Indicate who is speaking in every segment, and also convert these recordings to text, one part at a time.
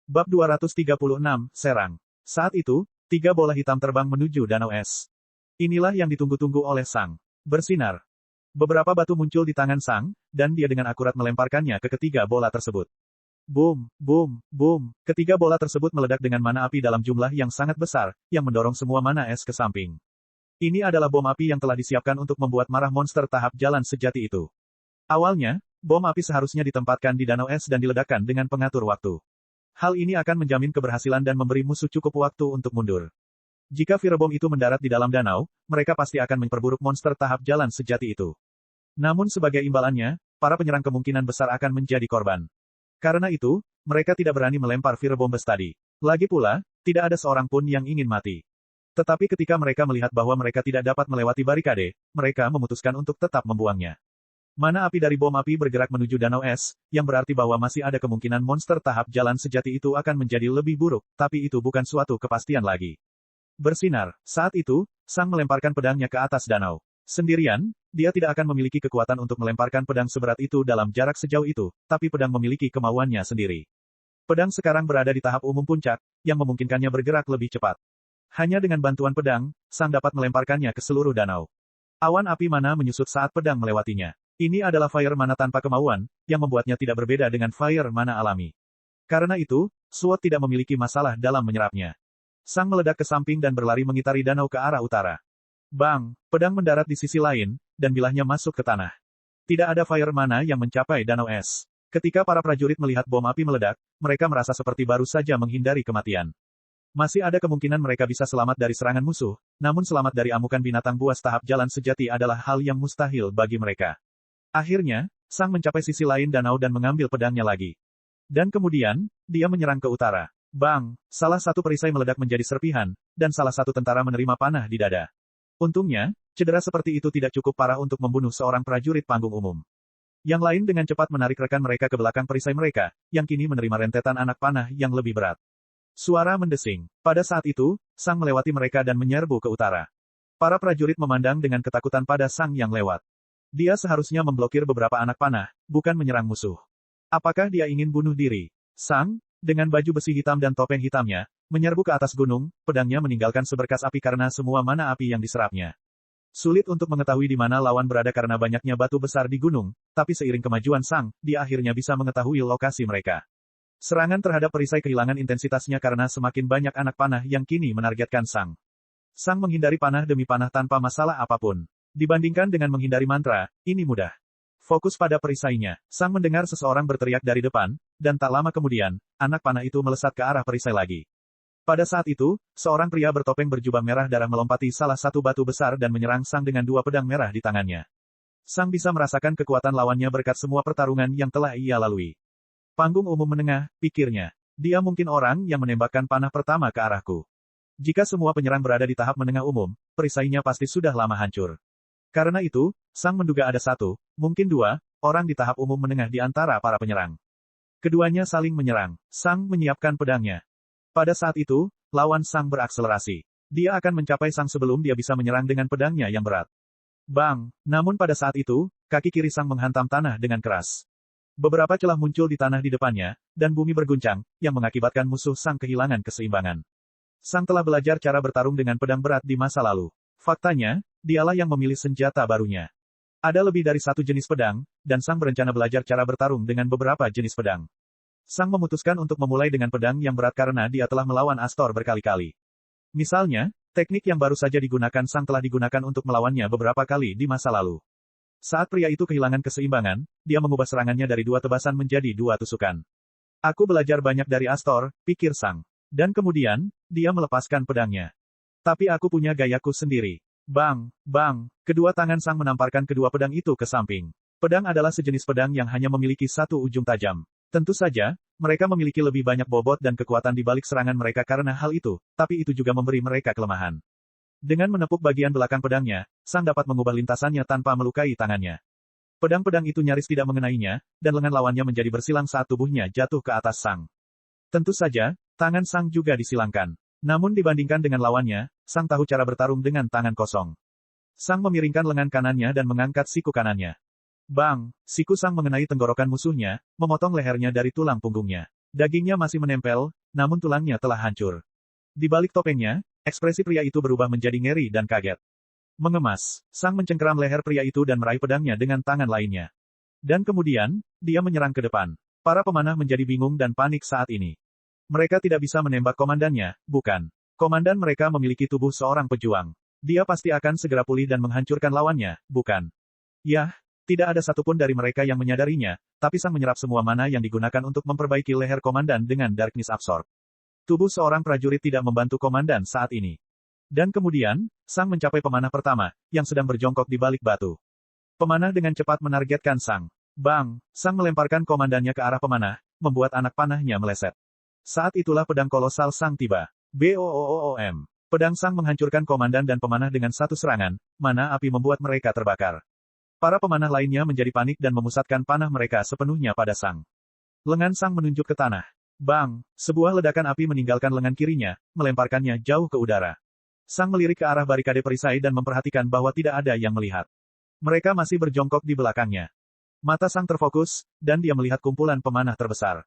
Speaker 1: Bab 236, Serang. Saat itu, 3 bola hitam terbang menuju danau es. Inilah yang ditunggu-tunggu oleh Sang. Bersinar. Beberapa batu muncul di tangan Sang, dan dia dengan akurat melemparkannya ke ketiga bola tersebut. Boom, boom, boom. Ketiga bola tersebut meledak dengan mana api dalam jumlah yang sangat besar, yang mendorong semua mana es ke samping. Ini adalah bom api yang telah disiapkan untuk membuat marah monster tahap jalan sejati itu. Awalnya, bom api seharusnya ditempatkan di danau es dan diledakkan dengan pengatur waktu. Hal ini akan menjamin keberhasilan dan memberi musuh cukup waktu untuk mundur. Jika firebom itu mendarat di dalam danau, mereka pasti akan memperburuk monster tahap jalan sejati itu. Namun sebagai imbalannya, para penyerang kemungkinan besar akan menjadi korban. Karena itu, mereka tidak berani melempar firebom tadi. Lagi pula, tidak ada seorang pun yang ingin mati. Tetapi ketika mereka melihat bahwa mereka tidak dapat melewati barikade, mereka memutuskan untuk tetap membuangnya. Mana api dari bom api bergerak menuju danau es, yang berarti bahwa masih ada kemungkinan monster tahap jalan sejati itu akan menjadi lebih buruk, tapi itu bukan suatu kepastian lagi. Bersinar. Saat itu, Sang melemparkan pedangnya ke atas danau. Sendirian, dia tidak akan memiliki kekuatan untuk melemparkan pedang seberat itu dalam jarak sejauh itu, tapi pedang memiliki kemauannya sendiri. Pedang sekarang berada di tahap umum puncak, yang memungkinkannya bergerak lebih cepat. Hanya dengan bantuan pedang, Sang dapat melemparkannya ke seluruh danau. Awan api mana menyusut saat pedang melewatinya. Ini adalah fire mana tanpa kemauan, yang membuatnya tidak berbeda dengan fire mana alami. Karena itu, SWOT tidak memiliki masalah dalam menyerapnya. Sang meledak ke samping dan berlari mengitari danau ke arah utara. Bang, pedang mendarat di sisi lain, dan bilahnya masuk ke tanah. Tidak ada fire mana yang mencapai danau es. Ketika para prajurit melihat bom api meledak, mereka merasa seperti baru saja menghindari kematian. Masih ada kemungkinan mereka bisa selamat dari serangan musuh, namun selamat dari amukan binatang buas tahap jalan sejati adalah hal yang mustahil bagi mereka. Akhirnya, Sang mencapai sisi lain danau dan mengambil pedangnya lagi. Dan kemudian, dia menyerang ke utara. Bang, salah satu perisai meledak menjadi serpihan, dan salah satu tentara menerima panah di dada. Untungnya, cedera seperti itu tidak cukup parah untuk membunuh seorang prajurit panggung umum. Yang lain dengan cepat menarik rekan mereka ke belakang perisai mereka, yang kini menerima rentetan anak panah yang lebih berat. Suara mendesing. Pada saat itu, Sang melewati mereka dan menyerbu ke utara. Para prajurit memandang dengan ketakutan pada Sang yang lewat. Dia seharusnya memblokir beberapa anak panah, bukan menyerang musuh. Apakah dia ingin bunuh diri? Sang, dengan baju besi hitam dan topeng hitamnya, menyerbu ke atas gunung, pedangnya meninggalkan seberkas api karena semua mana api yang diserapnya. Sulit untuk mengetahui di mana lawan berada karena banyaknya batu besar di gunung, tapi seiring kemajuan Sang, dia akhirnya bisa mengetahui lokasi mereka. Serangan terhadap perisai kehilangan intensitasnya karena semakin banyak anak panah yang kini menargetkan Sang. Sang menghindari panah demi panah tanpa masalah apapun. Dibandingkan dengan menghindari mantra, ini mudah. Fokus pada perisainya. Sang mendengar seseorang berteriak dari depan, dan tak lama kemudian, anak panah itu melesat ke arah perisai lagi. Pada saat itu, seorang pria bertopeng berjubah merah darah melompati salah satu batu besar dan menyerang Sang dengan 2 pedang merah di tangannya. Sang bisa merasakan kekuatan lawannya berkat semua pertarungan yang telah ia lalui. Panggung umum menengah, pikirnya. Dia mungkin orang yang menembakkan panah pertama ke arahku. Jika semua penyerang berada di tahap menengah umum, perisainya pasti sudah lama hancur. Karena itu, Sang menduga ada 1, mungkin 2, orang di tahap umum menengah di antara para penyerang. Keduanya saling menyerang. Sang menyiapkan pedangnya. Pada saat itu, lawan Sang berakselerasi. Dia akan mencapai Sang sebelum dia bisa menyerang dengan pedangnya yang berat. Bang! Namun pada saat itu, kaki kiri Sang menghantam tanah dengan keras. Beberapa celah muncul di tanah di depannya, dan bumi berguncang, yang mengakibatkan musuh Sang kehilangan keseimbangan. Sang telah belajar cara bertarung dengan pedang berat di masa lalu. Faktanya, dialah yang memilih senjata barunya. Ada lebih dari 1 jenis pedang, dan Sang berencana belajar cara bertarung dengan beberapa jenis pedang. Sang memutuskan untuk memulai dengan pedang yang berat karena dia telah melawan Astor berkali-kali. Misalnya, teknik yang baru saja digunakan Sang telah digunakan untuk melawannya beberapa kali di masa lalu. Saat pria itu kehilangan keseimbangan, dia mengubah serangannya dari 2 tebasan menjadi 2 tusukan. Aku belajar banyak dari Astor, pikir Sang. Dan kemudian, dia melepaskan pedangnya. Tapi aku punya gayaku sendiri. Bang, bang, kedua tangan Sang menamparkan kedua pedang itu ke samping. Pedang adalah sejenis pedang yang hanya memiliki 1 ujung tajam. Tentu saja, mereka memiliki lebih banyak bobot dan kekuatan di balik serangan mereka karena hal itu, tapi itu juga memberi mereka kelemahan. Dengan menepuk bagian belakang pedangnya, Sang dapat mengubah lintasannya tanpa melukai tangannya. Pedang-pedang itu nyaris tidak mengenainya, dan lengan lawannya menjadi bersilang saat tubuhnya jatuh ke atas Sang. Tentu saja, tangan Sang juga disilangkan. Namun dibandingkan dengan lawannya, Sang tahu cara bertarung dengan tangan kosong. Sang memiringkan lengan kanannya dan mengangkat siku kanannya. Bang! Siku Sang mengenai tenggorokan musuhnya, memotong lehernya dari tulang punggungnya. Dagingnya masih menempel, namun tulangnya telah hancur. Di balik topengnya, ekspresi pria itu berubah menjadi ngeri dan kaget. Mengemas, Sang mencengkeram leher pria itu dan meraih pedangnya dengan tangan lainnya. Dan kemudian, dia menyerang ke depan. Para pemanah menjadi bingung dan panik saat ini. Mereka tidak bisa menembak komandannya, bukan. Komandan mereka memiliki tubuh seorang pejuang. Dia pasti akan segera pulih dan menghancurkan lawannya, bukan? Yah, tidak ada satupun dari mereka yang menyadarinya, tapi Sang menyerap semua mana yang digunakan untuk memperbaiki leher komandan dengan Darkness Absorb. Tubuh seorang prajurit tidak membantu komandan saat ini. Dan kemudian, Sang mencapai pemanah pertama, yang sedang berjongkok di balik batu. Pemanah dengan cepat menargetkan Sang. Bang! Sang melemparkan komandannya ke arah pemanah, membuat anak panahnya meleset. Saat itulah pedang kolosal Sang tiba. BOOOM. Pedang Sang menghancurkan komandan dan pemanah dengan satu serangan, mana api membuat mereka terbakar. Para pemanah lainnya menjadi panik dan memusatkan panah mereka sepenuhnya pada Sang. Lengan Sang menunjuk ke tanah. Bang! Sebuah ledakan api meninggalkan lengan kirinya, melemparkannya jauh ke udara. Sang melirik ke arah barikade perisai dan memperhatikan bahwa tidak ada yang melihat. Mereka masih berjongkok di belakangnya. Mata Sang terfokus, dan dia melihat kumpulan pemanah terbesar.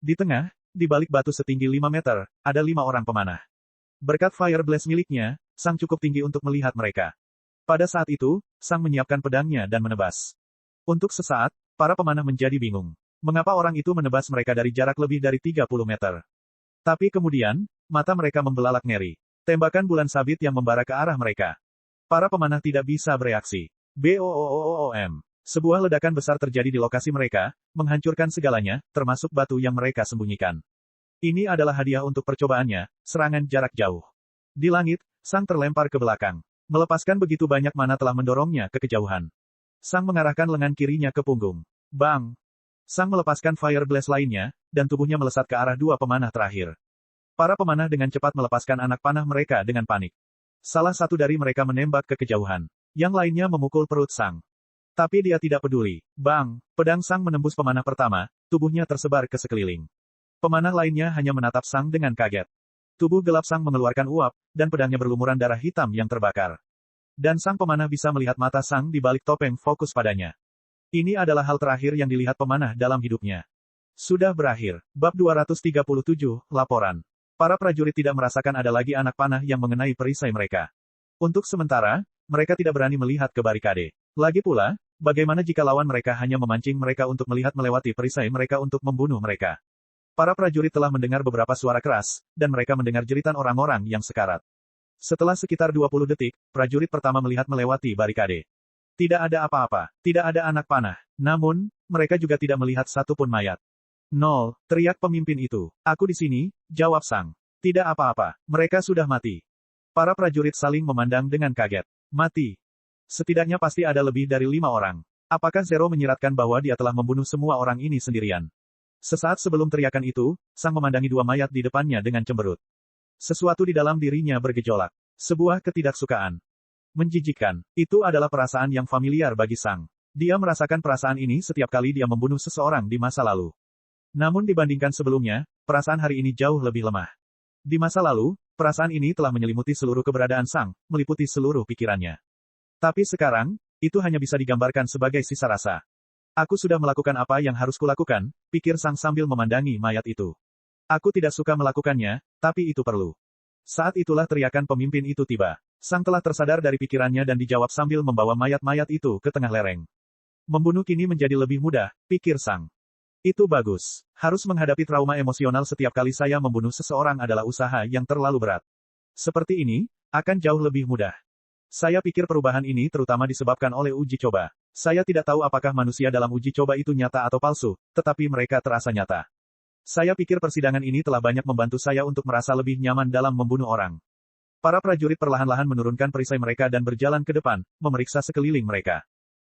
Speaker 1: Di tengah, di balik batu setinggi 5 meter, ada 5 orang pemanah. Berkat Fire Blast miliknya, Sang cukup tinggi untuk melihat mereka. Pada saat itu, Sang menyiapkan pedangnya dan menebas. Untuk sesaat, para pemanah menjadi bingung. Mengapa orang itu menebas mereka dari jarak lebih dari 30 meter? Tapi kemudian, mata mereka membelalak ngeri. Tembakan bulan sabit yang membara ke arah mereka. Para pemanah tidak bisa bereaksi. BOOOOM. Sebuah ledakan besar terjadi di lokasi mereka, menghancurkan segalanya, termasuk batu yang mereka sembunyikan. Ini adalah hadiah untuk percobaannya, serangan jarak jauh. Di langit, Sang terlempar ke belakang. Melepaskan begitu banyak mana telah mendorongnya ke kejauhan. Sang mengarahkan lengan kirinya ke punggung. Bang! Sang melepaskan Fire Blast lainnya, dan tubuhnya melesat ke arah 2 pemanah terakhir. Para pemanah dengan cepat melepaskan anak panah mereka dengan panik. Salah satu dari mereka menembak ke kejauhan. Yang lainnya memukul perut Sang. Tapi dia tidak peduli. Bang! Pedang Sang menembus pemanah pertama, tubuhnya tersebar ke sekeliling. Pemanah lainnya hanya menatap Sang dengan kaget. Tubuh gelap Sang mengeluarkan uap, dan pedangnya berlumuran darah hitam yang terbakar. Dan Sang pemanah bisa melihat mata Sang di balik topeng fokus padanya. Ini adalah hal terakhir yang dilihat pemanah dalam hidupnya. Sudah berakhir. Bab 237, Laporan. Para prajurit tidak merasakan ada lagi anak panah yang mengenai perisai mereka. Untuk sementara, mereka tidak berani melihat ke barikade. Lagi pula, bagaimana jika lawan mereka hanya memancing mereka untuk melihat melewati perisai mereka untuk membunuh mereka? Para prajurit telah mendengar beberapa suara keras, dan mereka mendengar jeritan orang-orang yang sekarat. Setelah sekitar 20 detik, prajurit pertama melihat melewati barikade. Tidak ada apa-apa, tidak ada anak panah. Namun, mereka juga tidak melihat satupun mayat. "Nol," teriak pemimpin itu. "Aku di sini," jawab Sang. "Tidak apa-apa, mereka sudah mati." Para prajurit saling memandang dengan kaget. Mati. Setidaknya pasti ada lebih dari 5 orang. Apakah Zero menyiratkan bahwa dia telah membunuh semua orang ini sendirian? Sesaat sebelum teriakan itu, Sang memandangi 2 mayat di depannya dengan cemberut. Sesuatu di dalam dirinya bergejolak. Sebuah ketidaksukaan. Menjijikkan. Itu adalah perasaan yang familiar bagi Sang. Dia merasakan perasaan ini setiap kali dia membunuh seseorang di masa lalu. Namun dibandingkan sebelumnya, perasaan hari ini jauh lebih lemah. Di masa lalu, perasaan ini telah menyelimuti seluruh keberadaan Sang, meliputi seluruh pikirannya. Tapi sekarang, itu hanya bisa digambarkan sebagai sisa rasa. "Aku sudah melakukan apa yang harus kulakukan," pikir Sang sambil memandangi mayat itu. "Aku tidak suka melakukannya, tapi itu perlu." Saat itulah teriakan pemimpin itu tiba. Sang telah tersadar dari pikirannya dan dijawab sambil membawa mayat-mayat itu ke tengah lereng. Membunuh kini menjadi lebih mudah, pikir Sang. Itu bagus. Harus menghadapi trauma emosional setiap kali saya membunuh seseorang adalah usaha yang terlalu berat. Seperti ini, akan jauh lebih mudah. Saya pikir perubahan ini terutama disebabkan oleh uji coba. Saya tidak tahu apakah manusia dalam uji coba itu nyata atau palsu, tetapi mereka terasa nyata. Saya pikir persidangan ini telah banyak membantu saya untuk merasa lebih nyaman dalam membunuh orang. Para prajurit perlahan-lahan menurunkan perisai mereka dan berjalan ke depan, memeriksa sekeliling mereka.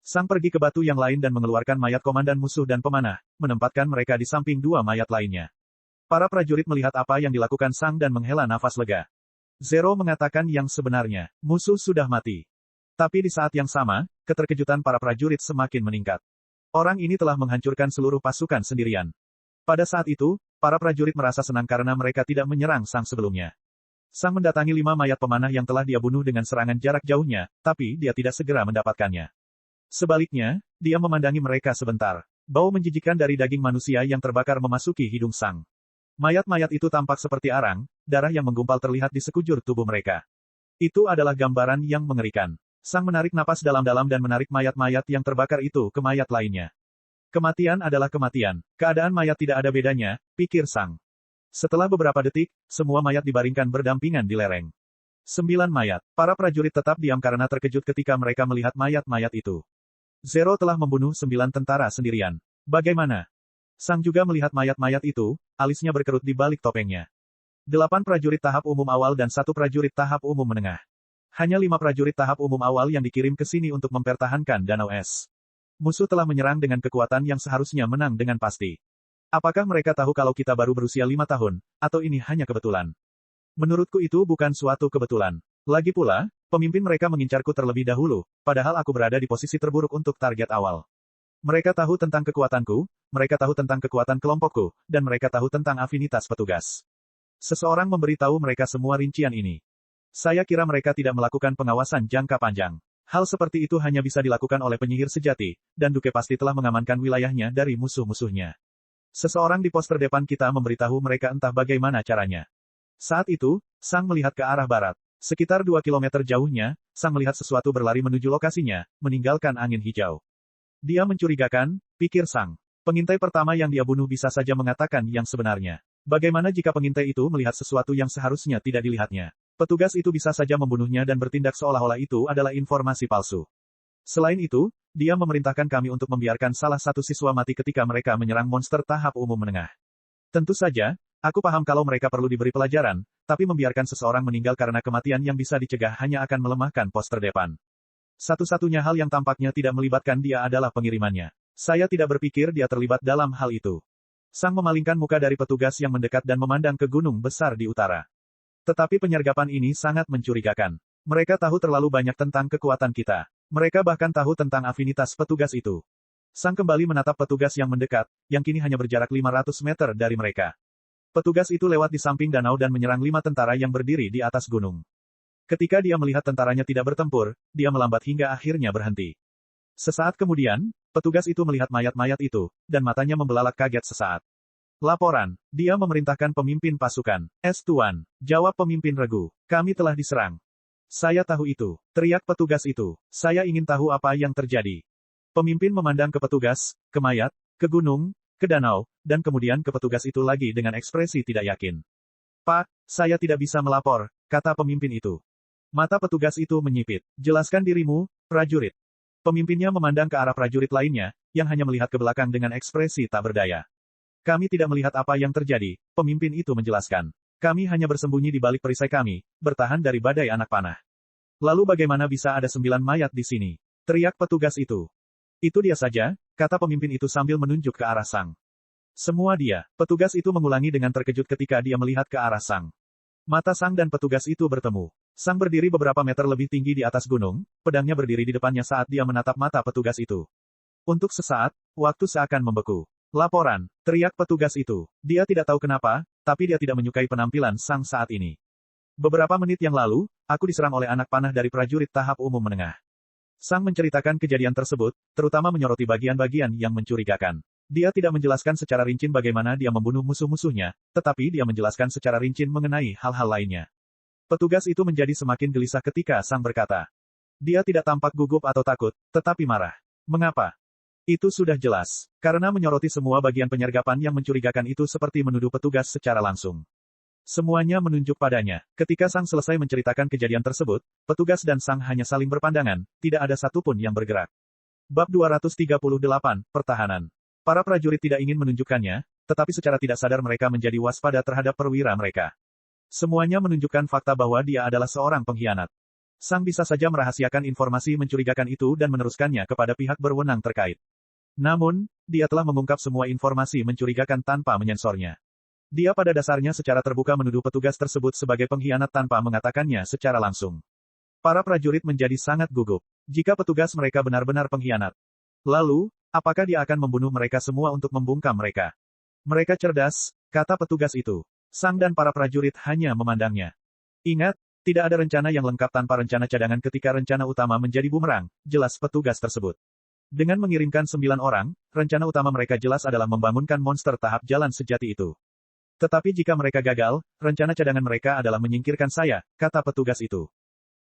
Speaker 1: Sang pergi ke batu yang lain dan mengeluarkan mayat komandan musuh dan pemanah, menempatkan mereka di samping 2 mayat lainnya. Para prajurit melihat apa yang dilakukan Sang dan menghela nafas lega. Zero mengatakan yang sebenarnya, musuh sudah mati. Tapi di saat yang sama, keterkejutan para prajurit semakin meningkat. Orang ini telah menghancurkan seluruh pasukan sendirian. Pada saat itu, para prajurit merasa senang karena mereka tidak menyerang Sang sebelumnya. Sang mendatangi 5 mayat pemanah yang telah dia bunuh dengan serangan jarak jauhnya, tapi dia tidak segera mendapatkannya. Sebaliknya, dia memandangi mereka sebentar. Bau menjijikkan dari daging manusia yang terbakar memasuki hidung Sang. Mayat-mayat itu tampak seperti arang, darah yang menggumpal terlihat di sekujur tubuh mereka. Itu adalah gambaran yang mengerikan. Sang menarik napas dalam-dalam dan menarik mayat-mayat yang terbakar itu ke mayat lainnya. Kematian adalah kematian. Keadaan mayat tidak ada bedanya, pikir Sang. Setelah beberapa detik, semua mayat dibaringkan berdampingan di lereng. 9 mayat. Para prajurit tetap diam karena terkejut ketika mereka melihat mayat-mayat itu. Zero telah membunuh 9 tentara sendirian. Bagaimana? Sang juga melihat mayat-mayat itu, alisnya berkerut di balik topengnya. 8 prajurit tahap umum awal dan 1 prajurit tahap umum menengah. Hanya 5 prajurit tahap umum awal yang dikirim ke sini untuk mempertahankan danau es. Musuh telah menyerang dengan kekuatan yang seharusnya menang dengan pasti. Apakah mereka tahu kalau kita baru berusia 5 tahun, atau ini hanya kebetulan? Menurutku itu bukan suatu kebetulan. Lagi pula, pemimpin mereka mengincarku terlebih dahulu, padahal aku berada di posisi terburuk untuk target awal. Mereka tahu tentang kekuatanku, mereka tahu tentang kekuatan kelompokku, dan mereka tahu tentang afinitas petugas. Seseorang memberitahu mereka semua rincian ini. Saya kira mereka tidak melakukan pengawasan jangka panjang. Hal seperti itu hanya bisa dilakukan oleh penyihir sejati, dan Duke pasti telah mengamankan wilayahnya dari musuh-musuhnya. Seseorang di pos terdepan kita memberitahu mereka entah bagaimana caranya. Saat itu, Sang melihat ke arah barat. Sekitar 2 kilometer jauhnya, Sang melihat sesuatu berlari menuju lokasinya, meninggalkan angin hijau. Dia mencurigakan, pikir Sang. Pengintai pertama yang dia bunuh bisa saja mengatakan yang sebenarnya. Bagaimana jika pengintai itu melihat sesuatu yang seharusnya tidak dilihatnya? Petugas itu bisa saja membunuhnya dan bertindak seolah-olah itu adalah informasi palsu. Selain itu, dia memerintahkan kami untuk membiarkan salah satu siswa mati ketika mereka menyerang monster tahap umum menengah. Tentu saja, aku paham kalau mereka perlu diberi pelajaran, tapi membiarkan seseorang meninggal karena kematian yang bisa dicegah hanya akan melemahkan pos terdepan. Satu-satunya hal yang tampaknya tidak melibatkan dia adalah pengirimannya. Saya tidak berpikir dia terlibat dalam hal itu. Sang memalingkan muka dari petugas yang mendekat dan memandang ke gunung besar di utara. Tetapi penyergapan ini sangat mencurigakan. Mereka tahu terlalu banyak tentang kekuatan kita. Mereka bahkan tahu tentang afinitas petugas itu. Sang kembali menatap petugas yang mendekat, yang kini hanya berjarak 500 meter dari mereka. Petugas itu lewat di samping danau dan menyerang 5 tentara yang berdiri di atas gunung. Ketika dia melihat tentaranya tidak bertempur, dia melambat hingga akhirnya berhenti. Sesaat kemudian, petugas itu melihat mayat-mayat itu, dan matanya membelalak kaget sesaat. Laporan, dia memerintahkan pemimpin pasukan. Tuan, jawab pemimpin regu. Kami telah diserang. Saya tahu itu, teriak petugas itu. Saya ingin tahu apa yang terjadi. Pemimpin memandang ke petugas, ke mayat, ke gunung, ke danau, dan kemudian ke petugas itu lagi dengan ekspresi tidak yakin. Pak, saya tidak bisa melapor, kata pemimpin itu. Mata petugas itu menyipit. Jelaskan dirimu, prajurit. Pemimpinnya memandang ke arah prajurit lainnya, yang hanya melihat ke belakang dengan ekspresi tak berdaya. Kami tidak melihat apa yang terjadi, pemimpin itu menjelaskan. Kami hanya bersembunyi di balik perisai kami, bertahan dari badai anak panah. Lalu bagaimana bisa ada 9 mayat di sini? Teriak petugas itu. Itu dia saja, kata pemimpin itu sambil menunjuk ke arah Sang. Semua dia. Petugas itu mengulangi dengan terkejut ketika dia melihat ke arah Sang. Mata Sang dan petugas itu bertemu. Sang berdiri beberapa meter lebih tinggi di atas gunung, pedangnya berdiri di depannya saat dia menatap mata petugas itu. Untuk sesaat, waktu seakan membeku. Laporan, teriak petugas itu. Dia tidak tahu kenapa, tapi dia tidak menyukai penampilan Sang saat ini. Beberapa menit yang lalu, aku diserang oleh anak panah dari prajurit tahap umum menengah. Sang menceritakan kejadian tersebut, terutama menyoroti bagian-bagian yang mencurigakan. Dia tidak menjelaskan secara rinci bagaimana dia membunuh musuh-musuhnya, tetapi dia menjelaskan secara rinci mengenai hal-hal lainnya. Petugas itu menjadi semakin gelisah ketika Sang berkata. Dia tidak tampak gugup atau takut, tetapi marah. Mengapa? Itu sudah jelas. Karena menyoroti semua bagian penyergapan yang mencurigakan itu seperti menuduh petugas secara langsung. Semuanya menunjuk padanya. Ketika Sang selesai menceritakan kejadian tersebut, petugas dan Sang hanya saling berpandangan, tidak ada satupun yang bergerak. Bab 238, Pertahanan. Para prajurit tidak ingin menunjukkannya, tetapi secara tidak sadar mereka menjadi waspada terhadap perwira mereka. Semuanya menunjukkan fakta bahwa dia adalah seorang pengkhianat. Sang bisa saja merahasiakan informasi mencurigakan itu dan meneruskannya kepada pihak berwenang terkait. Namun, dia telah mengungkap semua informasi mencurigakan tanpa menyensornya. Dia pada dasarnya secara terbuka menuduh petugas tersebut sebagai pengkhianat tanpa mengatakannya secara langsung. Para prajurit menjadi sangat gugup. Jika petugas mereka benar-benar pengkhianat. Lalu, apakah dia akan membunuh mereka semua untuk membungkam mereka? Mereka cerdas, kata petugas itu. Sang dan para prajurit hanya memandangnya. Ingat, tidak ada rencana yang lengkap tanpa rencana cadangan ketika rencana utama menjadi bumerang, jelas petugas tersebut. Dengan mengirimkan 9 orang, rencana utama mereka jelas adalah membangunkan monster tahap jalan sejati itu. Tetapi jika mereka gagal, rencana cadangan mereka adalah menyingkirkan saya, kata petugas itu.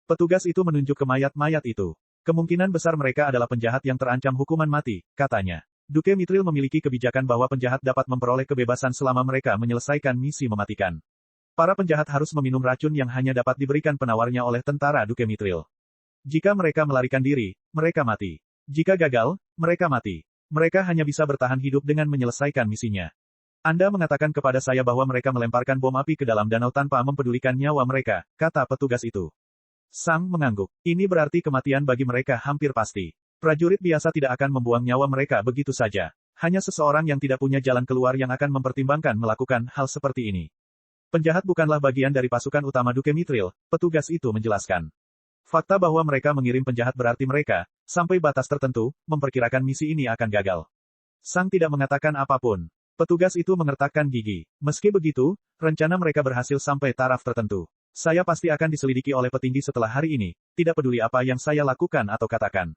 Speaker 1: Petugas itu menunjuk ke mayat-mayat itu. Kemungkinan besar mereka adalah penjahat yang terancam hukuman mati, katanya. Duke Mithril memiliki kebijakan bahwa penjahat dapat memperoleh kebebasan selama mereka menyelesaikan misi mematikan. Para penjahat harus meminum racun yang hanya dapat diberikan penawarnya oleh tentara Duke Mithril. Jika mereka melarikan diri, mereka mati. Jika gagal, mereka mati. Mereka hanya bisa bertahan hidup dengan menyelesaikan misinya. Anda mengatakan kepada saya bahwa mereka melemparkan bom api ke dalam danau tanpa mempedulikan nyawa mereka, kata petugas itu. Sang mengangguk. Ini berarti kematian bagi mereka hampir pasti. Prajurit biasa tidak akan membuang nyawa mereka begitu saja. Hanya seseorang yang tidak punya jalan keluar yang akan mempertimbangkan melakukan hal seperti ini. Penjahat bukanlah bagian dari pasukan utama Duke Mithril, petugas itu menjelaskan. Fakta bahwa mereka mengirim penjahat berarti mereka, sampai batas tertentu, memperkirakan misi ini akan gagal. Sang tidak mengatakan apapun. Petugas itu mengertakkan gigi. Meski begitu, rencana mereka berhasil sampai taraf tertentu. Saya pasti akan diselidiki oleh petinggi setelah hari ini, tidak peduli apa yang saya lakukan atau katakan.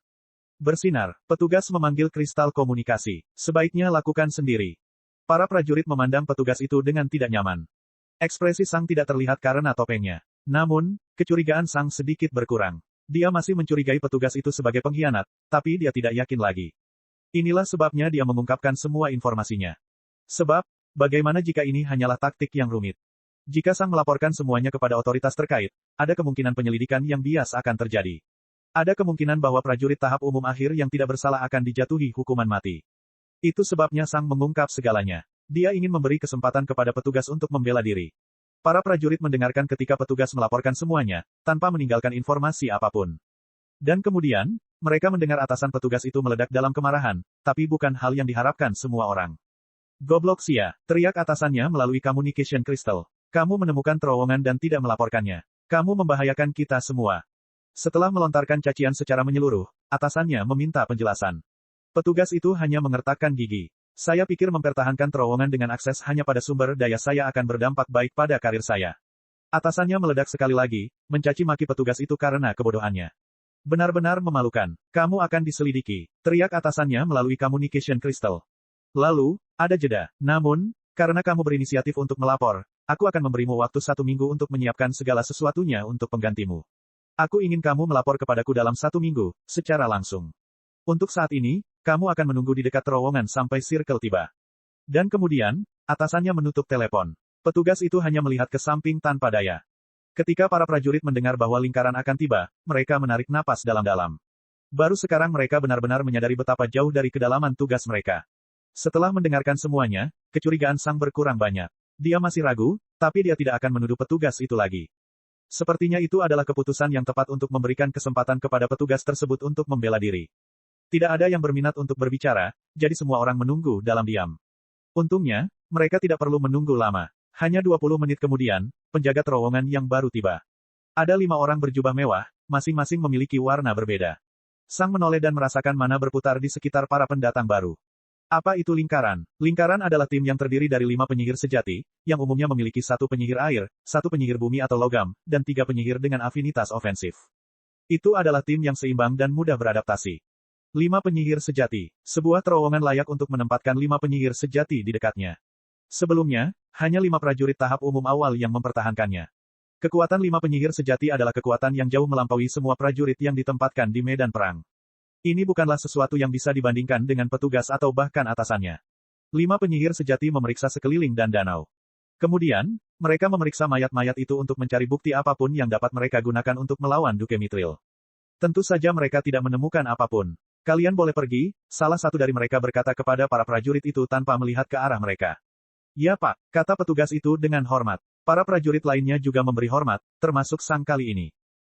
Speaker 1: Bersinar, petugas memanggil kristal komunikasi. Sebaiknya lakukan sendiri. Para prajurit memandang petugas itu dengan tidak nyaman. Ekspresi Sang tidak terlihat karena topengnya. Namun, kecurigaan Sang sedikit berkurang. Dia masih mencurigai petugas itu sebagai pengkhianat, tapi dia tidak yakin lagi. Inilah sebabnya dia mengungkapkan semua informasinya. Sebab, bagaimana jika ini hanyalah taktik yang rumit? Jika Sang melaporkan semuanya kepada otoritas terkait, ada kemungkinan penyelidikan yang bias akan terjadi. Ada kemungkinan bahwa prajurit tahap umum akhir yang tidak bersalah akan dijatuhi hukuman mati. Itu sebabnya Sang mengungkap segalanya. Dia ingin memberi kesempatan kepada petugas untuk membela diri. Para prajurit mendengarkan ketika petugas melaporkan semuanya, tanpa meninggalkan informasi apapun. Dan kemudian, mereka mendengar atasan petugas itu meledak dalam kemarahan, tapi bukan hal yang diharapkan semua orang. Goblok sia, teriak atasannya melalui communication crystal. Kamu menemukan terowongan dan tidak melaporkannya. Kamu membahayakan kita semua. Setelah melontarkan cacian secara menyeluruh, atasannya meminta penjelasan. Petugas itu hanya mengertakkan gigi. Saya pikir mempertahankan terowongan dengan akses hanya pada sumber daya saya akan berdampak baik pada karir saya. Atasannya meledak sekali lagi, mencaci maki petugas itu karena kebodohannya. Benar-benar memalukan. Kamu akan diselidiki, teriak atasannya melalui communication crystal. Lalu, ada jeda. Namun, karena kamu berinisiatif untuk melapor, aku akan memberimu waktu 1 minggu untuk menyiapkan segala sesuatunya untuk penggantimu. Aku ingin kamu melapor kepadaku dalam 1 minggu, secara langsung. Untuk saat ini, kamu akan menunggu di dekat terowongan sampai Circle tiba. Dan kemudian, atasannya menutup telepon. Petugas itu hanya melihat ke samping tanpa daya. Ketika para prajurit mendengar bahwa lingkaran akan tiba, mereka menarik napas dalam-dalam. Baru sekarang mereka benar-benar menyadari betapa jauh dari kedalaman tugas mereka. Setelah mendengarkan semuanya, kecurigaan Sang berkurang banyak. Dia masih ragu, tapi dia tidak akan menuduh petugas itu lagi. Sepertinya itu adalah keputusan yang tepat untuk memberikan kesempatan kepada petugas tersebut untuk membela diri. Tidak ada yang berminat untuk berbicara, jadi semua orang menunggu dalam diam. Untungnya, mereka tidak perlu menunggu lama. Hanya 20 menit kemudian, penjaga terowongan yang baru tiba. Ada 5 orang berjubah mewah, masing-masing memiliki warna berbeda. Sang menoleh dan merasakan mana berputar di sekitar para pendatang baru. Apa itu lingkaran? Lingkaran adalah tim yang terdiri dari 5 penyihir sejati, yang umumnya memiliki 1 penyihir air, 1 penyihir bumi atau logam, dan 3 penyihir dengan afinitas ofensif. Itu adalah tim yang seimbang dan mudah beradaptasi. 5 penyihir sejati. Sebuah terowongan layak untuk menempatkan 5 penyihir sejati di dekatnya. Sebelumnya, hanya 5 prajurit tahap umum awal yang mempertahankannya. Kekuatan 5 penyihir sejati adalah kekuatan yang jauh melampaui semua prajurit yang ditempatkan di medan perang. Ini bukanlah sesuatu yang bisa dibandingkan dengan petugas atau bahkan atasannya. 5 penyihir sejati memeriksa sekeliling dan danau. Kemudian, mereka memeriksa mayat-mayat itu untuk mencari bukti apapun yang dapat mereka gunakan untuk melawan Duke Mithril. Tentu saja mereka tidak menemukan apapun. Kalian boleh pergi, salah satu dari mereka berkata kepada para prajurit itu tanpa melihat ke arah mereka. Ya Pak, kata petugas itu dengan hormat. Para prajurit lainnya juga memberi hormat, termasuk Sang kali ini.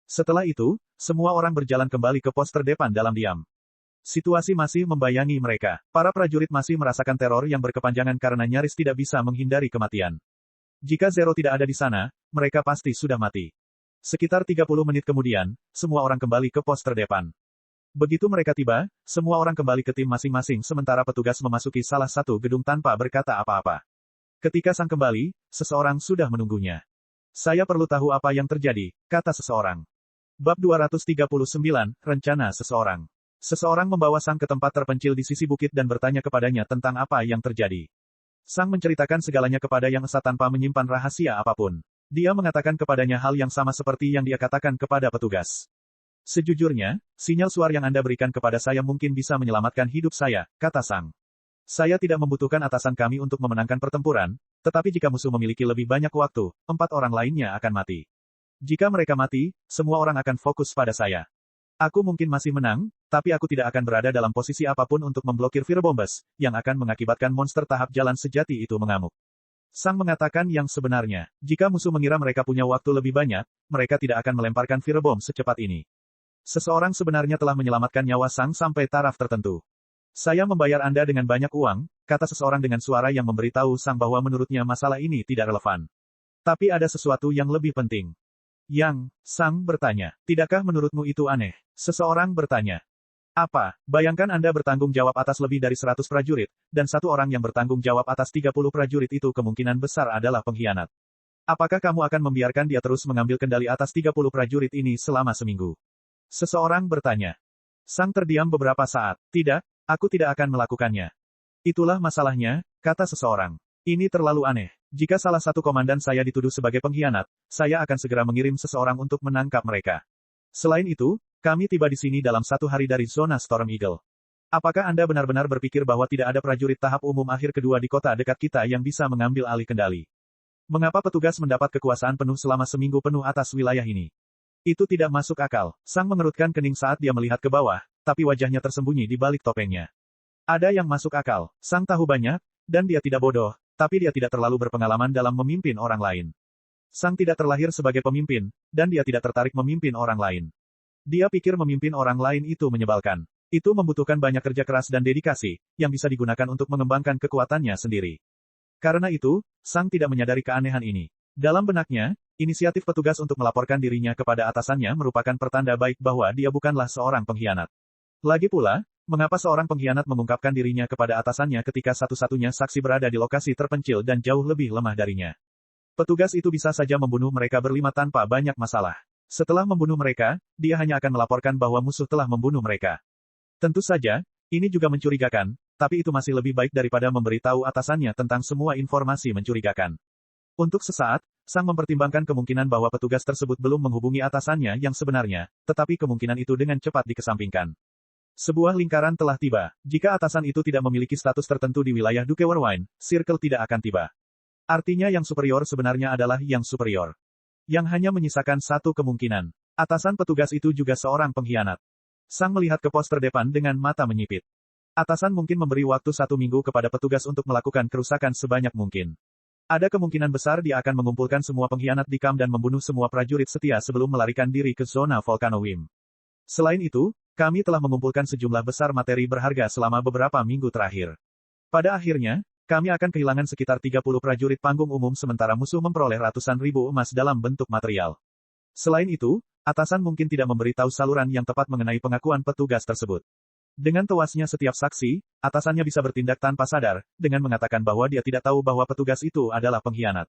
Speaker 1: Setelah itu, semua orang berjalan kembali ke pos terdepan dalam diam. Situasi masih membayangi mereka. Para prajurit masih merasakan teror yang berkepanjangan karena nyaris tidak bisa menghindari kematian. Jika Zero tidak ada di sana, mereka pasti sudah mati. Sekitar 30 menit kemudian, semua orang kembali ke pos terdepan. Begitu mereka tiba, semua orang kembali ke tim masing-masing sementara petugas memasuki salah satu gedung tanpa berkata apa-apa. Ketika Sang kembali, seseorang sudah menunggunya. Saya perlu tahu apa yang terjadi, kata seseorang. Bab 239, Rencana Seseorang. Seseorang membawa Sang ke tempat terpencil di sisi bukit dan bertanya kepadanya tentang apa yang terjadi. Sang menceritakan segalanya kepada Yang Esa tanpa menyimpan rahasia apapun. Dia mengatakan kepadanya hal yang sama seperti yang dia katakan kepada petugas. Sejujurnya, sinyal suar yang Anda berikan kepada saya mungkin bisa menyelamatkan hidup saya, kata Sang. Saya tidak membutuhkan atasan kami untuk memenangkan pertempuran, tetapi jika musuh memiliki lebih banyak waktu, 4 orang lainnya akan mati. Jika mereka mati, semua orang akan fokus pada saya. Aku mungkin masih menang, tapi aku tidak akan berada dalam posisi apapun untuk memblokir Firebombes, yang akan mengakibatkan monster tahap jalan sejati itu mengamuk. Sang mengatakan yang sebenarnya, jika musuh mengira mereka punya waktu lebih banyak, mereka tidak akan melemparkan Firebomb secepat ini. Seseorang sebenarnya telah menyelamatkan nyawa Sang sampai taraf tertentu. Saya membayar Anda dengan banyak uang, kata seseorang dengan suara yang memberitahu Sang bahwa menurutnya masalah ini tidak relevan. Tapi ada sesuatu yang lebih penting. Yang, Sang bertanya, tidakkah menurutmu itu aneh? Seseorang bertanya. Apa, bayangkan Anda bertanggung jawab atas lebih dari 100 prajurit, dan satu orang yang bertanggung jawab atas 30 prajurit itu kemungkinan besar adalah pengkhianat. Apakah kamu akan membiarkan dia terus mengambil kendali atas 30 prajurit ini selama seminggu? Seseorang bertanya. Sang terdiam beberapa saat. Tidak, aku tidak akan melakukannya. Itulah masalahnya, kata seseorang. Ini terlalu aneh. Jika salah satu komandan saya dituduh sebagai pengkhianat, saya akan segera mengirim seseorang untuk menangkap mereka. Selain itu, kami tiba di sini dalam 1 hari dari zona Storm Eagle. Apakah Anda benar-benar berpikir bahwa tidak ada prajurit tahap umum akhir kedua di kota dekat kita yang bisa mengambil alih kendali? Mengapa petugas mendapat kekuasaan penuh selama seminggu penuh atas wilayah ini? Itu tidak masuk akal. Sang mengerutkan kening saat dia melihat ke bawah, tapi wajahnya tersembunyi di balik topengnya. Ada yang masuk akal. Sang tahu banyak, dan dia tidak bodoh, tapi dia tidak terlalu berpengalaman dalam memimpin orang lain. Sang tidak terlahir sebagai pemimpin, dan dia tidak tertarik memimpin orang lain. Dia pikir memimpin orang lain itu menyebalkan. Itu membutuhkan banyak kerja keras dan dedikasi, yang bisa digunakan untuk mengembangkan kekuatannya sendiri. Karena itu, Sang tidak menyadari keanehan ini. Dalam benaknya, inisiatif petugas untuk melaporkan dirinya kepada atasannya merupakan pertanda baik bahwa dia bukanlah seorang pengkhianat. Lagi pula, mengapa seorang pengkhianat mengungkapkan dirinya kepada atasannya ketika satu-satunya saksi berada di lokasi terpencil dan jauh lebih lemah darinya? Petugas itu bisa saja membunuh mereka berlima tanpa banyak masalah. Setelah membunuh mereka, dia hanya akan melaporkan bahwa musuh telah membunuh mereka. Tentu saja, ini juga mencurigakan, tapi itu masih lebih baik daripada memberitahu atasannya tentang semua informasi mencurigakan. Untuk sesaat, Sang mempertimbangkan kemungkinan bahwa petugas tersebut belum menghubungi atasannya yang sebenarnya, tetapi kemungkinan itu dengan cepat dikesampingkan. Sebuah lingkaran telah tiba. Jika atasan itu tidak memiliki status tertentu di wilayah Duke Warwine, Circle tidak akan tiba. Artinya yang superior sebenarnya adalah yang superior. Yang hanya menyisakan satu kemungkinan. Atasan petugas itu juga seorang pengkhianat. Sang melihat ke pos terdepan dengan mata menyipit. Atasan mungkin memberi waktu 1 minggu kepada petugas untuk melakukan kerusakan sebanyak mungkin. Ada kemungkinan besar dia akan mengumpulkan semua pengkhianat di camp dan membunuh semua prajurit setia sebelum melarikan diri ke zona Volcano Wim. Selain itu, kami telah mengumpulkan sejumlah besar materi berharga selama beberapa minggu terakhir. Pada akhirnya, kami akan kehilangan sekitar 30 prajurit panggung umum sementara musuh memperoleh ratusan ribu emas dalam bentuk material. Selain itu, atasan mungkin tidak memberitahu saluran yang tepat mengenai pengakuan petugas tersebut. Dengan tewasnya setiap saksi, atasannya bisa bertindak tanpa sadar, dengan mengatakan bahwa dia tidak tahu bahwa petugas itu adalah pengkhianat.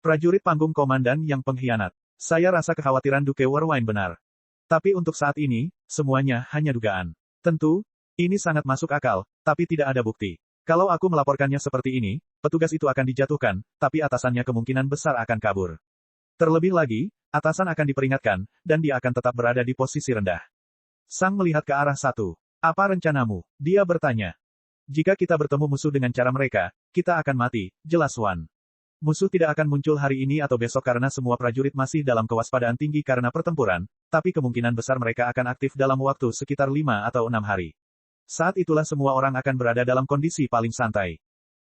Speaker 1: Prajurit panggung komandan yang pengkhianat. Saya rasa kekhawatiran Duke Warwine benar. Tapi untuk saat ini, semuanya hanya dugaan. Tentu, ini sangat masuk akal, tapi tidak ada bukti. Kalau aku melaporkannya seperti ini, petugas itu akan dijatuhkan, tapi atasannya kemungkinan besar akan kabur. Terlebih lagi, atasan akan diperingatkan, dan dia akan tetap berada di posisi rendah. Sang melihat ke arah satu. Apa rencanamu? Dia bertanya. Jika kita bertemu musuh dengan cara mereka, kita akan mati, jelas Wan. Musuh tidak akan muncul hari ini atau besok karena semua prajurit masih dalam kewaspadaan tinggi karena pertempuran, tapi kemungkinan besar mereka akan aktif dalam waktu sekitar 5 atau 6 hari. Saat itulah semua orang akan berada dalam kondisi paling santai.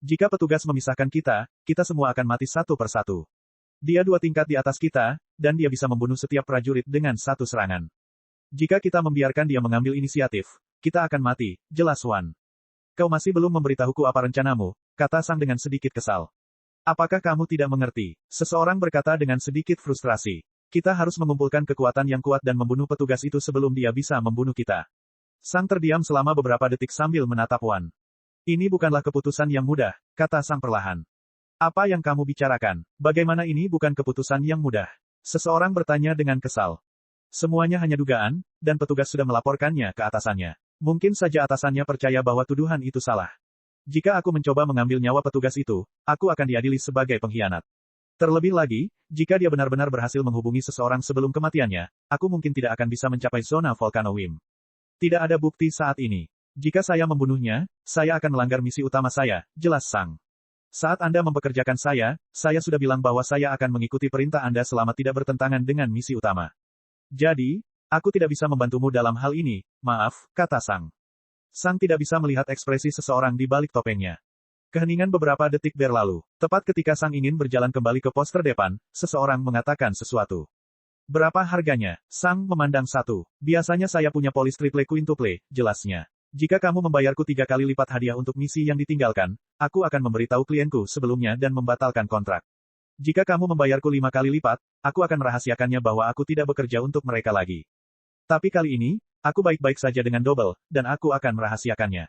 Speaker 1: Jika petugas memisahkan kita, kita semua akan mati satu persatu. Dia 2 tingkat di atas kita, dan dia bisa membunuh setiap prajurit dengan satu serangan. Jika kita membiarkan dia mengambil inisiatif, kita akan mati, jelas Wan. Kau masih belum memberitahuku apa rencanamu, kata Sang dengan sedikit kesal. Apakah kamu tidak mengerti? Seseorang berkata dengan sedikit frustrasi. Kita harus mengumpulkan kekuatan yang kuat dan membunuh petugas itu sebelum dia bisa membunuh kita. Sang terdiam selama beberapa detik sambil menatap Wan. Ini bukanlah keputusan yang mudah, kata Sang perlahan. Apa yang kamu bicarakan? Bagaimana ini bukan keputusan yang mudah? Seseorang bertanya dengan kesal. Semuanya hanya dugaan, dan petugas sudah melaporkannya ke atasannya. Mungkin saja atasannya percaya bahwa tuduhan itu salah. Jika aku mencoba mengambil nyawa petugas itu, aku akan diadili sebagai pengkhianat. Terlebih lagi, jika dia benar-benar berhasil menghubungi seseorang sebelum kematiannya, aku mungkin tidak akan bisa mencapai zona Volcano Wim. Tidak ada bukti saat ini. Jika saya membunuhnya, saya akan melanggar misi utama saya, jelas Sang. Saat Anda mempekerjakan saya sudah bilang bahwa saya akan mengikuti perintah Anda selama tidak bertentangan dengan misi utama. Jadi, aku tidak bisa membantumu dalam hal ini, maaf, kata Sang. Sang tidak bisa melihat ekspresi seseorang di balik topengnya. Keheningan beberapa detik berlalu. Tepat ketika Sang ingin berjalan kembali ke pos terdepan, seseorang mengatakan sesuatu. Berapa harganya? Sang memandang satu. Biasanya saya punya polis triple quintuple, jelasnya. Jika kamu membayarku 3 kali lipat hadiah untuk misi yang ditinggalkan, aku akan memberitahu klienku sebelumnya dan membatalkan kontrak. Jika kamu membayarku 5 kali lipat, aku akan merahasiakannya bahwa aku tidak bekerja untuk mereka lagi. Tapi kali ini, aku baik-baik saja dengan Double, dan aku akan merahasiakannya.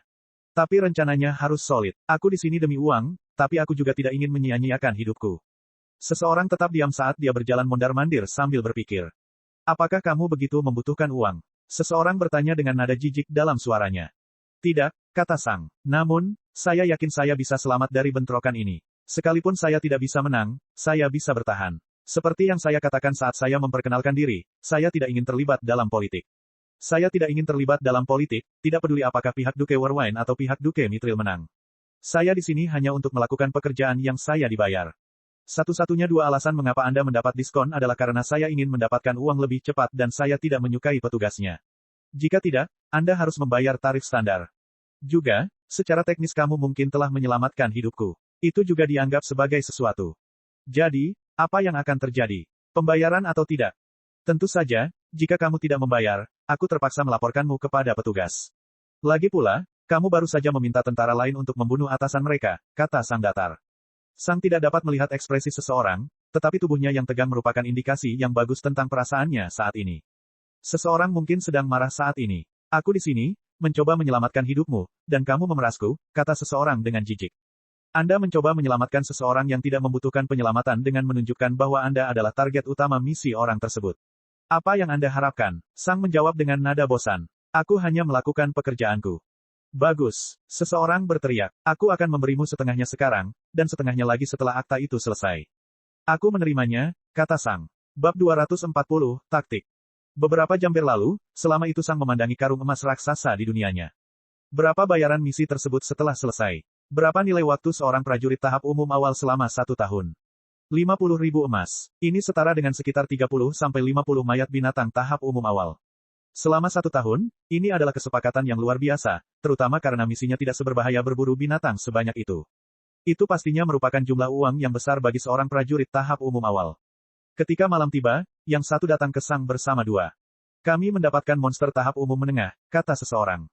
Speaker 1: Tapi rencananya harus solid. Aku di sini demi uang, tapi aku juga tidak ingin menyia-nyiakan hidupku. Seseorang tetap diam saat dia berjalan mondar-mandir sambil berpikir. Apakah kamu begitu membutuhkan uang? Seseorang bertanya dengan nada jijik dalam suaranya. Tidak, kata Sang. Namun, saya yakin saya bisa selamat dari bentrokan ini. Sekalipun saya tidak bisa menang, saya bisa bertahan. Seperti yang saya katakan saat saya memperkenalkan diri, saya tidak ingin terlibat dalam politik. Saya tidak ingin terlibat dalam politik, tidak peduli apakah pihak Duke Warwine atau pihak Duke Mithril menang. Saya di sini hanya untuk melakukan pekerjaan yang saya dibayar. Satu-satunya 2 alasan mengapa Anda mendapat diskon adalah karena saya ingin mendapatkan uang lebih cepat dan saya tidak menyukai petugasnya. Jika tidak, Anda harus membayar tarif standar. Juga, secara teknis kamu mungkin telah menyelamatkan hidupku. Itu juga dianggap sebagai sesuatu. Jadi, apa yang akan terjadi? Pembayaran atau tidak? Tentu saja, jika kamu tidak membayar, aku terpaksa melaporkanmu kepada petugas. Lagi pula, kamu baru saja meminta tentara lain untuk membunuh atasan mereka, kata Sang datar. Sang tidak dapat melihat ekspresi seseorang, tetapi tubuhnya yang tegang merupakan indikasi yang bagus tentang perasaannya saat ini. Seseorang mungkin sedang marah saat ini. Aku di sini, mencoba menyelamatkan hidupmu, dan kamu memerasku, kata seseorang dengan jijik. Anda mencoba menyelamatkan seseorang yang tidak membutuhkan penyelamatan dengan menunjukkan bahwa Anda adalah target utama misi orang tersebut. Apa yang Anda harapkan? Sang menjawab dengan nada bosan. Aku hanya melakukan pekerjaanku. Bagus, seseorang berteriak. Aku akan memberimu setengahnya sekarang, dan setengahnya lagi setelah akta itu selesai. Aku menerimanya, kata Sang. Bab 240, Taktik. Beberapa jam berlalu, selama itu Sang memandangi karung emas raksasa di dunianya. Berapa bayaran misi tersebut setelah selesai? Berapa nilai waktu seorang prajurit tahap umum awal selama 1 tahun? 50.000 emas. Ini setara dengan sekitar 30-50 mayat binatang tahap umum awal. Selama 1 tahun, ini adalah kesepakatan yang luar biasa, terutama karena misinya tidak seberbahaya berburu binatang sebanyak itu. Itu pastinya merupakan jumlah uang yang besar bagi seorang prajurit tahap umum awal. Ketika malam tiba, yang satu datang ke Sang bersama 2. Kami mendapatkan monster tahap umum menengah, kata seseorang.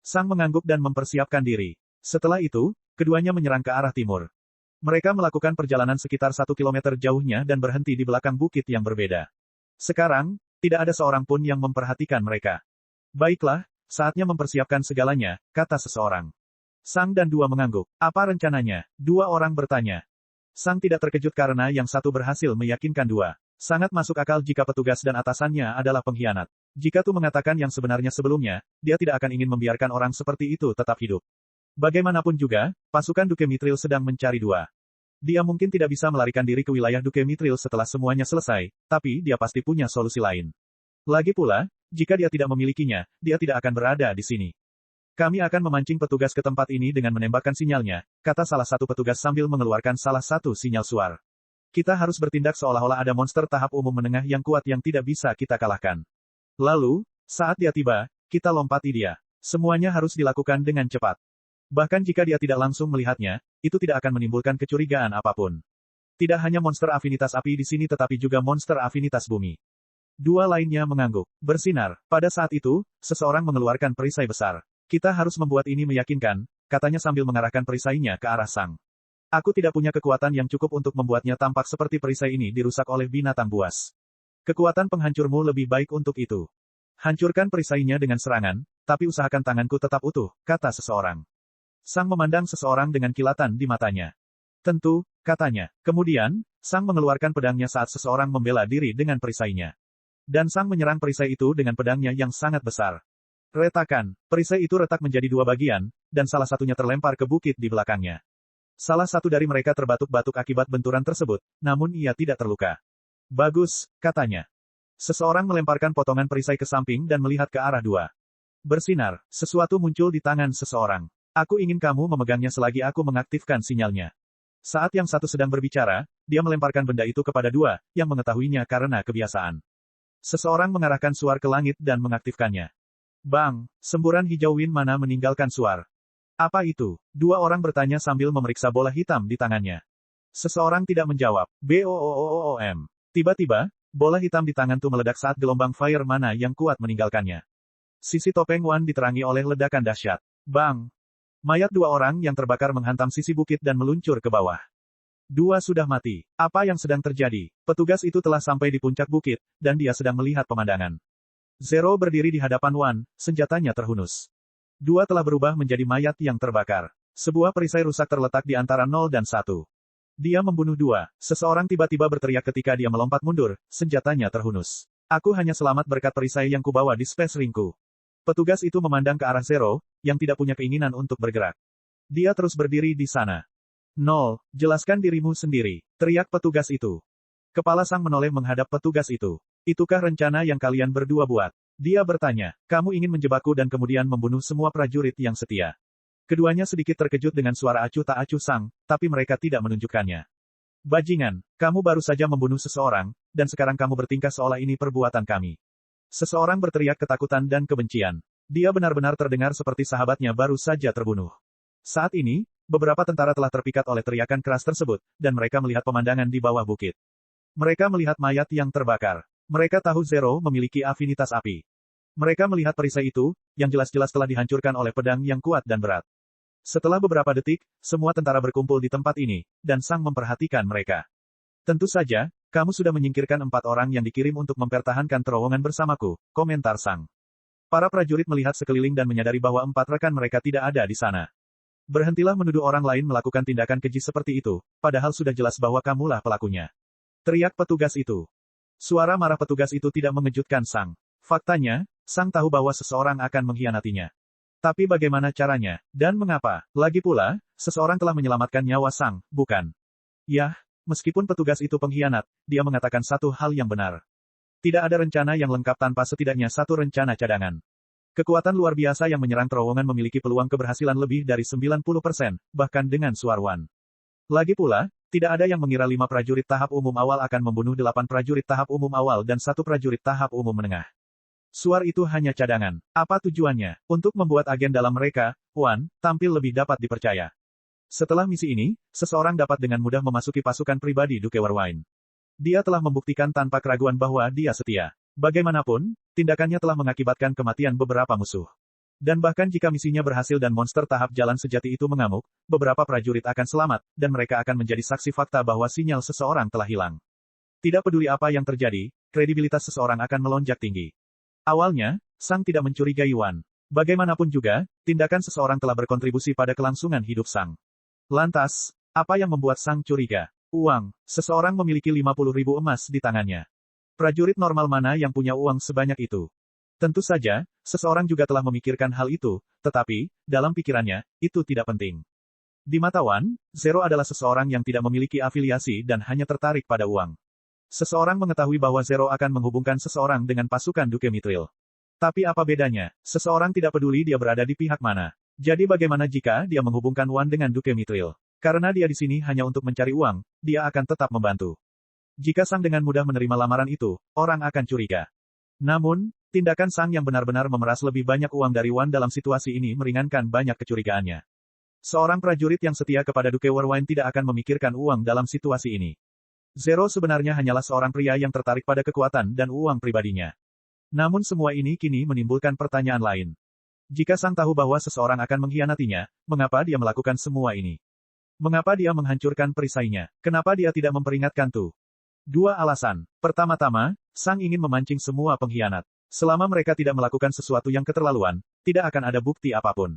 Speaker 1: Sang mengangguk dan mempersiapkan diri. Setelah itu, keduanya menyerang ke arah timur. Mereka melakukan perjalanan sekitar 1 kilometer jauhnya dan berhenti di belakang bukit yang berbeda. Sekarang, tidak ada seorang pun yang memperhatikan mereka. Baiklah, saatnya mempersiapkan segalanya, kata seseorang. Sang dan 2 mengangguk. Apa rencananya? 2 orang bertanya. Sang tidak terkejut karena yang satu berhasil meyakinkan 2. Sangat masuk akal jika petugas dan atasannya adalah pengkhianat. Jika Tu mengatakan yang sebenarnya sebelumnya, dia tidak akan ingin membiarkan orang seperti itu tetap hidup. Bagaimanapun juga, pasukan Duke Mithril sedang mencari 2. Dia mungkin tidak bisa melarikan diri ke wilayah Duke Mithril setelah semuanya selesai, tapi dia pasti punya solusi lain. Lagi pula, jika dia tidak memilikinya, dia tidak akan berada di sini. Kami akan memancing petugas ke tempat ini dengan menembakkan sinyalnya, kata salah satu petugas sambil mengeluarkan salah satu sinyal suar. Kita harus bertindak seolah-olah ada monster tahap umum menengah yang kuat yang tidak bisa kita kalahkan. Lalu, saat dia tiba, kita lompati dia. Semuanya harus dilakukan dengan cepat. Bahkan jika dia tidak langsung melihatnya, itu tidak akan menimbulkan kecurigaan apapun. Tidak hanya monster afinitas api di sini tetapi juga monster afinitas bumi. 2 lainnya mengangguk. Bersinar. Pada saat itu, seseorang mengeluarkan perisai besar. Kita harus membuat ini meyakinkan, katanya sambil mengarahkan perisainya ke arah Sang. Aku tidak punya kekuatan yang cukup untuk membuatnya tampak seperti perisai ini dirusak oleh binatang buas. Kekuatan penghancurmu lebih baik untuk itu. Hancurkan perisainya dengan serangan, tapi usahakan tanganku tetap utuh, kata seseorang. Sang memandang seseorang dengan kilatan di matanya. Tentu, katanya. Kemudian, Sang mengeluarkan pedangnya saat seseorang membela diri dengan perisainya. Dan Sang menyerang perisai itu dengan pedangnya yang sangat besar. Retakan. Perisai itu retak menjadi 2 bagian, dan salah satunya terlempar ke bukit di belakangnya. Salah satu dari mereka terbatuk-batuk akibat benturan tersebut, namun ia tidak terluka. Bagus, katanya. Seseorang melemparkan potongan perisai ke samping dan melihat ke arah dua. Bersinar, sesuatu muncul di tangan seseorang. Aku ingin kamu memegangnya selagi aku mengaktifkan sinyalnya. Saat yang satu sedang berbicara, dia melemparkan benda itu kepada dua, yang mengetahuinya karena kebiasaan. Seseorang mengarahkan suar ke langit dan mengaktifkannya. Bang, semburan hijau Win mana meninggalkan suar. Apa itu? Dua orang bertanya sambil memeriksa bola hitam di tangannya. Seseorang tidak menjawab. Boom. Tiba-tiba, bola hitam di tangan Tu meledak saat gelombang fire mana yang kuat meninggalkannya. Sisi topeng Wan diterangi oleh ledakan dahsyat. Bang! Mayat dua orang yang terbakar menghantam sisi bukit dan meluncur ke bawah. Dua sudah mati. Apa yang sedang terjadi? Petugas itu telah sampai di puncak bukit, dan dia sedang melihat pemandangan. Zero berdiri di hadapan Wan, senjatanya terhunus. Dua telah berubah menjadi mayat yang terbakar. Sebuah perisai rusak terletak di antara 0 dan 1. Dia membunuh dua. Seseorang tiba-tiba berteriak ketika dia melompat mundur, senjatanya terhunus. Aku hanya selamat berkat perisai yang kubawa di space ringku. Petugas itu memandang ke arah Zero, yang tidak punya keinginan untuk bergerak. Dia terus berdiri di sana. 0, jelaskan dirimu sendiri, teriak petugas itu. Kepala Sang menoleh menghadap petugas itu. Itukah rencana yang kalian berdua buat? Dia bertanya, kamu ingin menjebakku dan kemudian membunuh semua prajurit yang setia. Keduanya sedikit terkejut dengan suara acuh tak acuh Sang, tapi mereka tidak menunjukkannya. Bajingan, kamu baru saja membunuh seseorang, dan sekarang kamu bertingkah seolah ini perbuatan kami. Seseorang berteriak ketakutan dan kebencian. Dia benar-benar terdengar seperti sahabatnya baru saja terbunuh. Saat ini, beberapa tentara telah terpikat oleh teriakan keras tersebut, dan mereka melihat pemandangan di bawah bukit. Mereka melihat mayat yang terbakar. Mereka tahu Zero memiliki afinitas api. Mereka melihat perisai itu, yang jelas-jelas telah dihancurkan oleh pedang yang kuat dan berat. Setelah beberapa detik, semua tentara berkumpul di tempat ini, dan Sang memperhatikan mereka. Tentu saja, kamu sudah menyingkirkan 4 orang yang dikirim untuk mempertahankan terowongan bersamaku, komentar Sang. Para prajurit melihat sekeliling dan menyadari bahwa 4 rekan mereka tidak ada di sana. Berhentilah menuduh orang lain melakukan tindakan keji seperti itu, padahal sudah jelas bahwa kamulah pelakunya. Teriak petugas itu. Suara marah petugas itu tidak mengejutkan Sang. Faktanya, Sang tahu bahwa seseorang akan mengkhianatinya. Tapi bagaimana caranya, dan mengapa? Lagi pula, seseorang telah menyelamatkan nyawa Sang, bukan? Yah, meskipun petugas itu pengkhianat, dia mengatakan satu hal yang benar. Tidak ada rencana yang lengkap tanpa setidaknya satu rencana cadangan. Kekuatan luar biasa yang menyerang terowongan memiliki peluang keberhasilan lebih dari 90%, bahkan dengan suar Wan. Lagi pula, tidak ada yang mengira 5 prajurit tahap umum awal akan membunuh 8 prajurit tahap umum awal dan 1 prajurit tahap umum menengah. Suar itu hanya cadangan. Apa tujuannya? Untuk membuat agen dalam mereka, Wan, tampil lebih dapat dipercaya. Setelah misi ini, seseorang dapat dengan mudah memasuki pasukan pribadi Duke Warwine. Dia telah membuktikan tanpa keraguan bahwa dia setia. Bagaimanapun, tindakannya telah mengakibatkan kematian beberapa musuh. Dan bahkan jika misinya berhasil dan monster tahap jalan sejati itu mengamuk, beberapa prajurit akan selamat, dan mereka akan menjadi saksi fakta bahwa sinyal seseorang telah hilang. Tidak peduli apa yang terjadi, kredibilitas seseorang akan melonjak tinggi. Awalnya, Sang tidak mencurigai Wan. Bagaimanapun juga, tindakan seseorang telah berkontribusi pada kelangsungan hidup Sang. Lantas, apa yang membuat Sang curiga? Uang. Seseorang memiliki 50.000 emas di tangannya. Prajurit normal mana yang punya uang sebanyak itu? Tentu saja, seseorang juga telah memikirkan hal itu, tetapi, dalam pikirannya, itu tidak penting. Di mata Wan, Zero adalah seseorang yang tidak memiliki afiliasi dan hanya tertarik pada uang. Seseorang mengetahui bahwa Zero akan menghubungkan seseorang dengan pasukan Duke Mithril. Tapi apa bedanya? Seseorang tidak peduli dia berada di pihak mana. Jadi bagaimana jika dia menghubungkan Wan dengan Duke Mithril? Karena dia di sini hanya untuk mencari uang, dia akan tetap membantu. Jika Sang dengan mudah menerima lamaran itu, orang akan curiga. Namun, tindakan Sang yang benar-benar memeras lebih banyak uang dari Wan dalam situasi ini meringankan banyak kecurigaannya. Seorang prajurit yang setia kepada Duke Warwine tidak akan memikirkan uang dalam situasi ini. Zero sebenarnya hanyalah seorang pria yang tertarik pada kekuatan dan uang pribadinya. Namun semua ini kini menimbulkan pertanyaan lain. Jika Sang tahu bahwa seseorang akan mengkhianatinya, mengapa dia melakukan semua ini? Mengapa dia menghancurkan perisainya? Kenapa dia tidak memperingatkan Tu? 2 alasan. Pertama-tama, Sang ingin memancing semua pengkhianat. Selama mereka tidak melakukan sesuatu yang keterlaluan, tidak akan ada bukti apapun.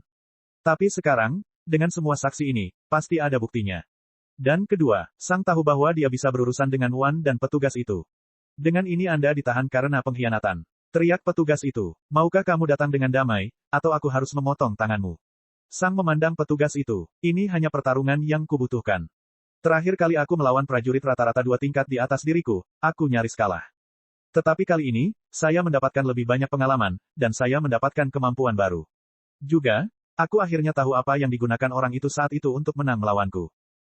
Speaker 1: Tapi sekarang, dengan semua saksi ini, pasti ada buktinya. Dan kedua, Sang tahu bahwa dia bisa berurusan dengan Wan dan petugas itu. Dengan ini Anda ditahan karena pengkhianatan. Teriak petugas itu. Maukah kamu datang dengan damai, atau aku harus memotong tanganmu? Sang memandang petugas itu. Ini hanya pertarungan yang kubutuhkan. Terakhir kali aku melawan prajurit rata-rata 2 tingkat di atas diriku, aku nyaris kalah. Tetapi kali ini, saya mendapatkan lebih banyak pengalaman, dan saya mendapatkan kemampuan baru. Juga, aku akhirnya tahu apa yang digunakan orang itu saat itu untuk menang melawanku.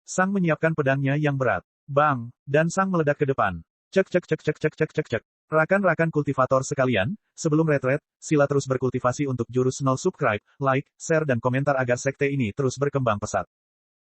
Speaker 1: Sang menyiapkan pedangnya yang berat. Bang! Dan Sang meledak ke depan. Cek cek cek cek cek cek cek cek. Rakan-rakan kultivator sekalian, sebelum retret, sila terus berkultivasi untuk jurus 0 subscribe, like, share dan komentar agar sekte ini terus berkembang pesat.